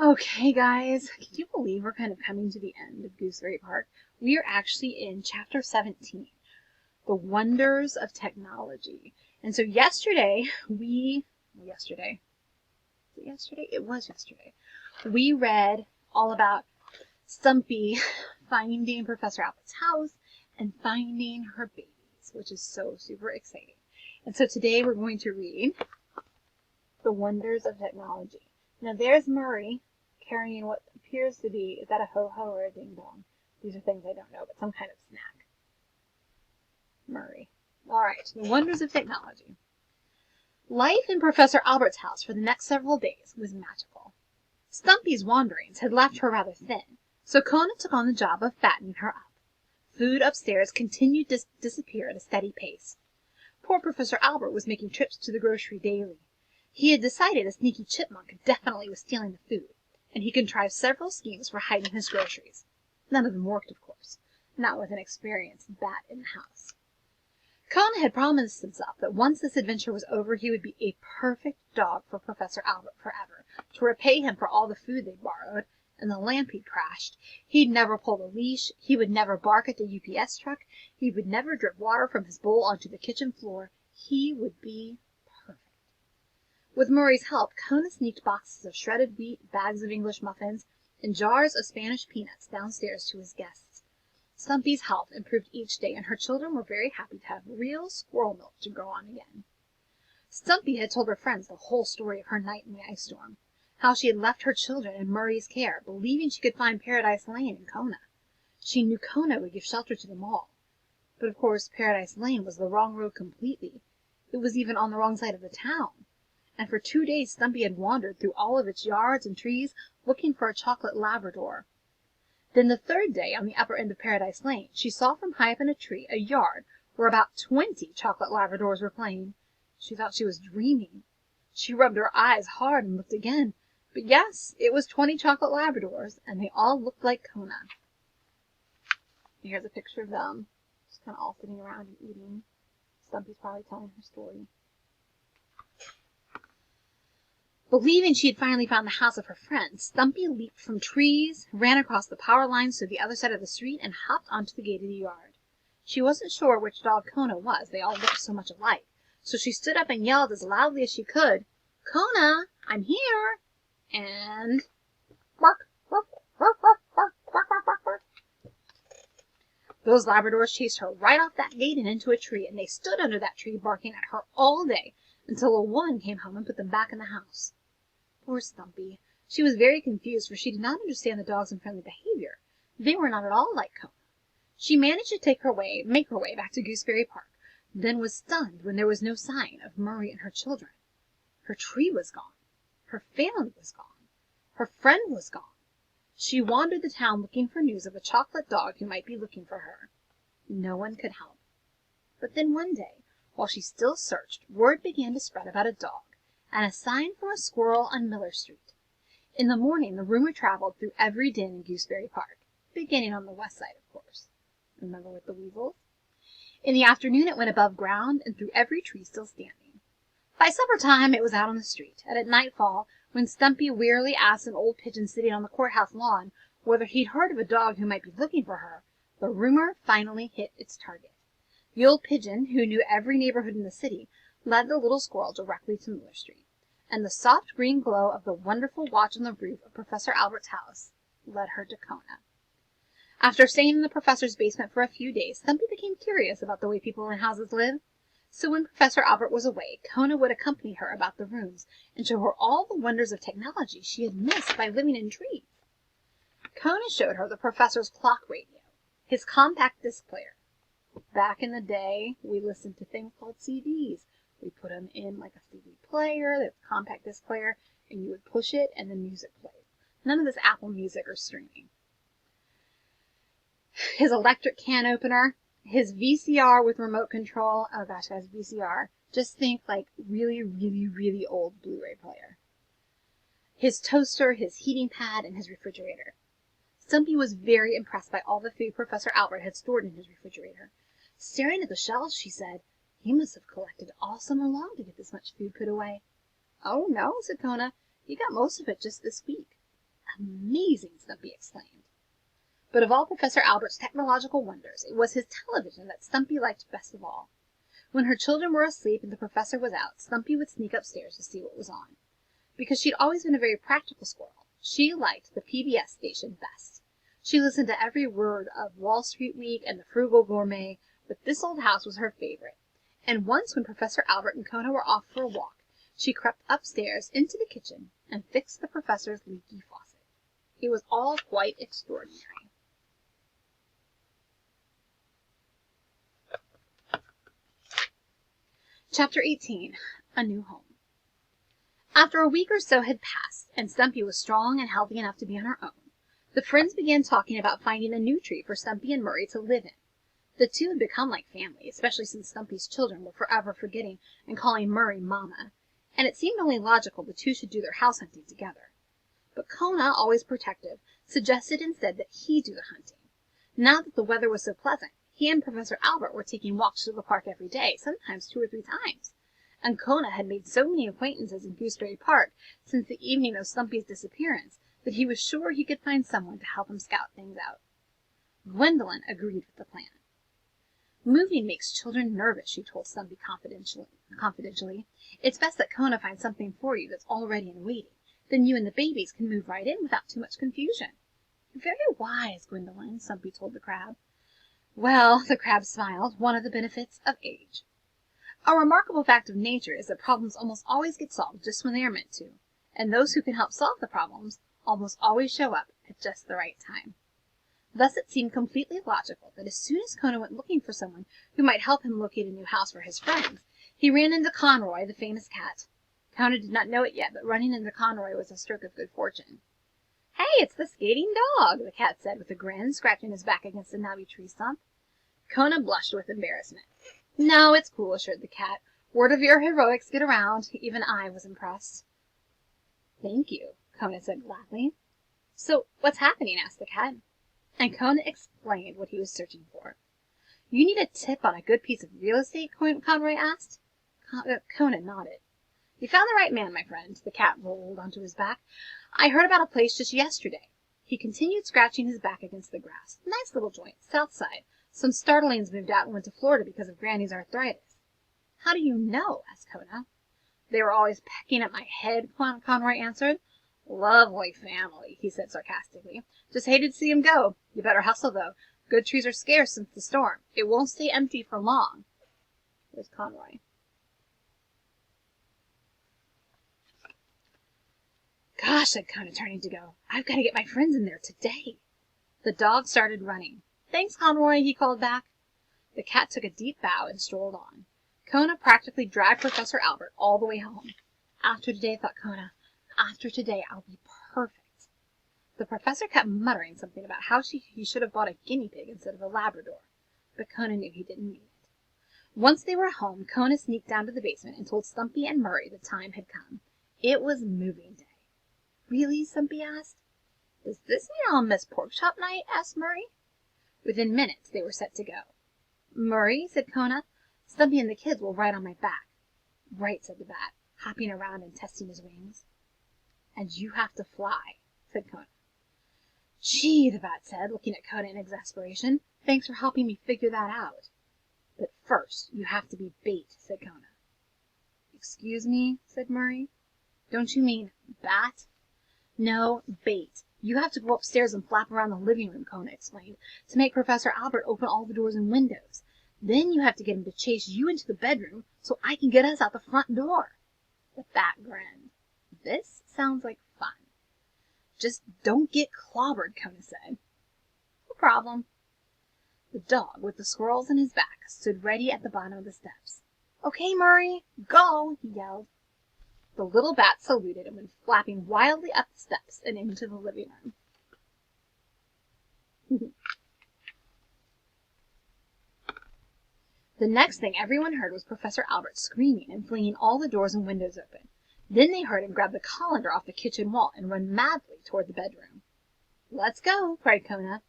Okay, guys, can you believe we're kind of coming to the end of Gooseberry Park? We are actually in chapter 17, The Wonders of Technology. And so yesterday, It was yesterday. We read all about Stumpy finding Professor Albert's house and finding her babies, which is so super exciting. And so today we're going to read The Wonders of Technology. Now there's Murray carrying what appears to be, is that a ho-ho or a ding-dong? These are things I don't know, but some kind of snack. Murray. All right, The Wonders of Technology. Life in Professor Albert's house for the next several days was magical. Stumpy's wanderings had left her rather thin, so Kona took on the job of fattening her up. Food upstairs continued to disappear at a steady pace. Poor Professor Albert was making trips to the grocery daily. He had decided a sneaky chipmunk definitely was stealing the food, and he contrived several schemes for hiding his groceries. None of them worked, of course, not with an experienced bat in the house. Kona had promised himself that once this adventure was over, he would be a perfect dog for Professor Albert forever, to repay him for all the food they'd borrowed, and the lamp he'd crashed. He'd never pull the leash, he would never bark at the UPS truck, he would never drip water from his bowl onto the kitchen floor. He would be perfect. With Murray's help, Kona sneaked boxes of shredded wheat, bags of English muffins, and jars of Spanish peanuts downstairs to his guests. Stumpy's health improved each day, and her children were very happy to have real squirrel milk to grow on again. Stumpy had told her friends the whole story of her night in the ice storm, how she had left her children in Murray's care, believing she could find Paradise Lane in Kona. She knew Kona would give shelter to them all. But of course Paradise Lane was the wrong road completely. It was even on the wrong side of the town. And for 2 days Stumpy had wandered through all of its yards and trees looking for a chocolate Labrador. Then the third day, on the upper end of Paradise Lane, she saw from high up in a tree a yard where about 20 chocolate Labradors were playing. She thought she was dreaming. She rubbed her eyes hard and looked again. But yes, it was 20 chocolate Labradors, and they all looked like Kona. Here's a picture of them, just kind of all sitting around and eating. Stumpy's probably telling her story. Believing she had finally found the house of her friend, Stumpy leaped from trees, ran across the power lines to the other side of the street, and hopped onto the gate of the yard. She wasn't sure which dog Kona was, they all looked so much alike, so she stood up and yelled as loudly as she could, "Kona, I'm here!" And bark, bark, bark, bark, bark, bark, bark, bark, bark. Those Labradors chased her right off that gate and into a tree, and they stood under that tree barking at her all day, until a woman came home and put them back in the house. Poor Stumpy. She was very confused, for she did not understand the dog's unfriendly behavior. They were not at all like Kona. She managed to make her way back to Gooseberry Park, then was stunned when there was no sign of Murray and her children. Her tree was gone. Her family was gone. Her friend was gone. She wandered the town looking for news of a chocolate dog who might be looking for her. No one could help. But then one day, while she still searched, word began to spread about a dog, and a sign from a squirrel on Miller Street. In the morning the rumor traveled through every den in Gooseberry Park, beginning on the west side, of course. Remember with the weasels? In the afternoon it went above ground and through every tree still standing. By supper time it was out on the street, and at nightfall, when Stumpy wearily asked an old pigeon sitting on the courthouse lawn whether he'd heard of a dog who might be looking for her, the rumor finally hit its target. The old pigeon, who knew every neighborhood in the city, led the little squirrel directly to Miller Street, and the soft green glow of the wonderful watch on the roof of Professor Albert's house led her to Kona. After staying in the professor's basement for a few days, Stumpy became curious about the way people in houses live. So when Professor Albert was away, Kona would accompany her about the rooms and show her all the wonders of technology she had missed by living in trees. Kona showed her the professor's clock radio, his compact disc player. Back in the day, we listened to things called CDs. We put them in like a CD player, the compact disc player, and you would push it and the music played. None of this Apple Music or streaming. His electric can opener, his VCR with remote control. Oh gosh, guys, VCR. Just think like really, really, really old Blu-ray player. His toaster, his heating pad, and his refrigerator. Stumpy was very impressed by all the food Professor Albert had stored in his refrigerator. Staring at the shelves, she said, "He must have collected all summer long to get this much food put away." "Oh, no," said Kona. "He got most of it just this week." amazing," Stumpy exclaimed. But of all Professor Albert's technological wonders, it was his television that Stumpy liked best of all. When her children were asleep and the professor was out, Stumpy would sneak upstairs to see what was on. Because she'd always been a very practical squirrel, she liked the PBS station best. She listened to every word of Wall Street Week and the Frugal Gourmet, but this old house was her favorite. And once when Professor Albert and Kona were off for a walk, she crept upstairs into the kitchen and fixed the professor's leaky faucet. It was all quite extraordinary. Chapter 18. A New Home. After a week or so had passed, and Stumpy was strong and healthy enough to be on her own, the friends began talking about finding a new tree for Stumpy and Murray to live in. The two had become like family, especially since Stumpy's children were forever forgetting and calling Murray Mama, and it seemed only logical the two should do their house hunting together. But Kona, always protective, suggested instead that he do the hunting. Now that the weather was so pleasant, he and Professor Albert were taking walks to the park every day, sometimes 2 or 3 times. And Kona had made so many acquaintances in Gooseberry Park since the evening of Stumpy's disappearance that he was sure he could find someone to help him scout things out. Gwendolyn agreed with the plan. "Moving makes children nervous," she told Stumpy confidentially. "It's best that Kona finds something for you that's all ready and waiting. Then you and the babies can move right in without too much confusion." "You're very wise, Gwendolyn," Stumpy told the crab. "Well," the crab smiled, "one of the benefits of age. A remarkable fact of nature is that problems almost always get solved just when they are meant to, and those who can help solve the problems almost always show up at just the right time." Thus it seemed completely logical that as soon as Kona went looking for someone who might help him locate a new house for his friends, he ran into Conroy, the famous cat. Kona did not know it yet, but running into Conroy was a stroke of good fortune. "Hey, it's the skating dog," the cat said with a grin, scratching his back against a knobby tree stump. Kona blushed with embarrassment. "No, it's cool," assured the cat. "Word of your heroics get around. Even I was impressed." "Thank you," Kona said gladly. "So what's happening?" asked the cat. And Kona explained what he was searching for. "You need a tip on a good piece of real estate?" Conroy asked. Kona nodded. "You found the right man, my friend." The cat rolled onto his back. "I heard about a place just yesterday." He continued scratching his back against the grass. "Nice little joint, south side. Some starlings moved out and went to Florida because of Granny's arthritis." "How do you know?" asked Kona. "They were always pecking at my head," Conroy answered. "Lovely family," he said sarcastically. "Just hated to see 'em go. You better hustle, though. Good trees are scarce since the storm. It won't stay empty for long." There's Conroy. "Gosh," said Kona, turning to go. "I've got to get my friends in there today." The dog started running. "Thanks, Conroy," he called back. The cat took a deep bow and strolled on. Kona practically dragged Professor Albert all the way home. After today, thought Kona, after today I'll be perfect. The professor kept muttering something about how he should have bought a guinea pig instead of a Labrador, but Kona knew he didn't mean it. Once they were home, Kona sneaked down to the basement and told Stumpy and Murray the time had come. It was moving day. "Really?" Stumpy asked. "Does this mean I'll miss pork chop night?" asked Murray. Within minutes they were set to go. "Murray," said Kona, "Stumpy and the kids will ride on my back." "Right," said the bat, hopping around and testing his wings. "And you have to fly," said Kona. "Gee," the bat said, looking at Kona in exasperation. "Thanks for helping me figure that out." "But first you have to be bait," said Kona. "Excuse me," said Murray. "Don't you mean bat?" "No, bait. You have to go upstairs and flap around the living room," Kona explained, "to make Professor Albert open all the doors and windows. Then you have to get him to chase you into the bedroom so I can get us out the front door." The bat grinned. "This sounds like fun." "Just don't get clobbered," Kona said. "No problem." The dog, with the squirrels on his back, stood ready at the bottom of the steps. "Okay, Murray, go!" he yelled. The little bat saluted and went flapping wildly up the steps and into the living room. The next thing everyone heard was Professor Albert screaming and flinging all the doors and windows open. Then they heard him grab the colander off the kitchen wall and run madly toward the bedroom. "Let's go!" cried Kona.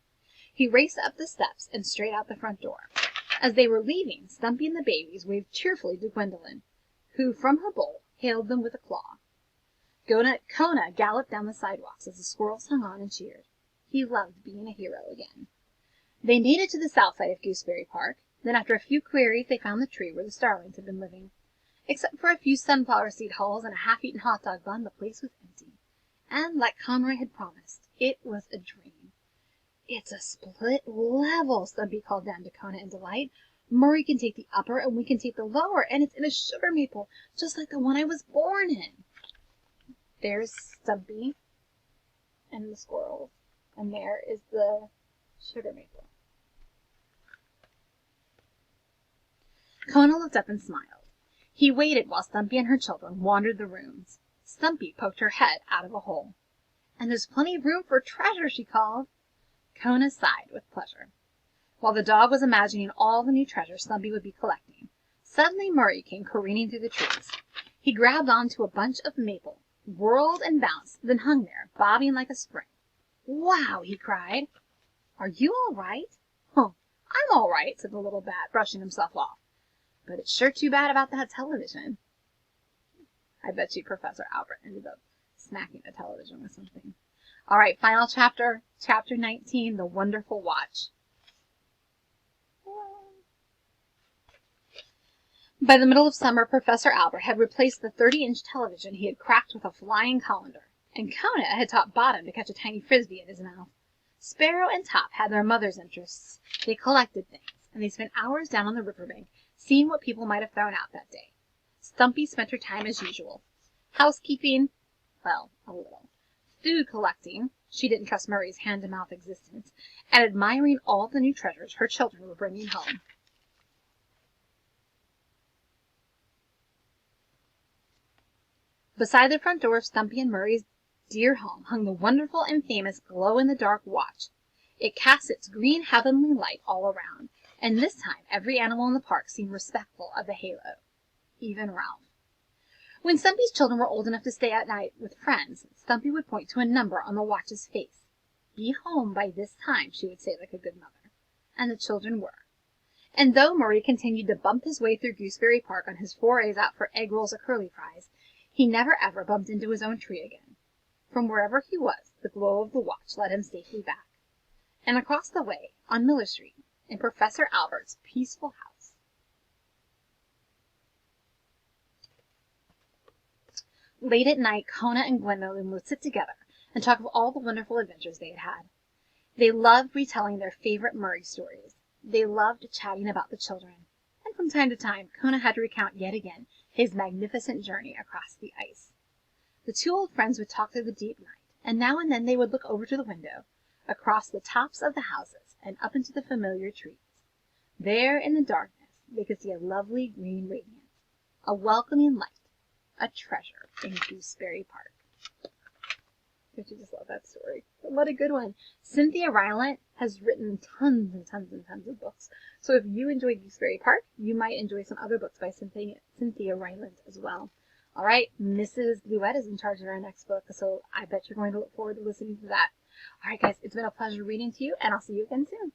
He raced up the steps and straight out the front door. As they were leaving, Stumpy and the babies waved cheerfully to Gwendolyn, who from her bowl hailed them with a claw. Kona galloped down the sidewalks as the squirrels hung on and cheered. He loved being a hero again. They made it to the south side of Gooseberry Park. Then after a few queries they found the tree where the starlings had been living. Except for a few sunflower seed hulls and a half-eaten hot dog bun, the place was empty. And, like Conroy had promised, it was a dream. "It's a split level," Stumpy called down to Kona in delight. "Murray can take the upper and we can take the lower, and it's in a sugar maple, just like the one I was born in." There's Stumpy and the squirrels, and there is the sugar maple. Kona looked up and smiled. He waited while Stumpy and her children wandered the rooms. Stumpy poked her head out of a hole. "And there's plenty of room for treasure," she called. Kona sighed with pleasure. While the dog was imagining all the new treasure Stumpy would be collecting, suddenly Murray came careening through the trees. He grabbed onto a bunch of maple, whirled and bounced, then hung there, bobbing like a spring. "Wow!" he cried. "Are you all right?" "Oh, I'm all right," said the little bat, brushing himself off. "But it's sure too bad about that television." I bet you Professor Albert ended up smacking the television with something. All right, final chapter, chapter 19, The Wonderful Watch. By the middle of summer, Professor Albert had replaced the 30-inch television he had cracked with a flying colander, and Kona had taught Bottom to catch a tiny frisbee in his mouth. Sparrow and Top had their mother's interests. They collected things, and they spent hours down on the riverbank seeing what people might have thrown out that day. Stumpy spent her time as usual. Housekeeping, well, a little. Food collecting, she didn't trust Murray's hand-to-mouth existence, and admiring all the new treasures her children were bringing home. Beside the front door of Stumpy and Murray's dear home hung the wonderful and famous glow-in-the-dark watch. It cast its green heavenly light all around, and this time every animal in the park seemed respectful of the halo, even Ralph. When Stumpy's children were old enough to stay at night with friends, Stumpy would point to a number on the watch's face. "Be home by this time," she would say like a good mother. And the children were. And though Murray continued to bump his way through Gooseberry Park on his forays out for egg rolls or curly fries, he never ever bumped into his own tree again. From wherever he was, the glow of the watch led him safely back. And across the way, on Miller Street, in Professor Albert's peaceful house. Late at night, Kona and Gwendolyn would sit together and talk of all the wonderful adventures they had had. They loved retelling their favorite Murray stories. They loved chatting about the children. And from time to time, Kona had to recount yet again his magnificent journey across the ice. The two old friends would talk through the deep night, and now and then they would look over to the window, across the tops of the houses, and up into the familiar trees. There in the darkness they could see a lovely green radiance, a welcoming light, a treasure in Gooseberry Park. Don't you just love that story? What a good one. Cynthia Rylant has written tons and tons and tons of books. So if you enjoy Gooseberry Park, you might enjoy some other books by Cynthia Rylant as well. All right, Mrs. Bluette is in charge of our next book, so I bet you're going to look forward to listening to that. All right, guys, it's been a pleasure reading to you, and I'll see you again soon.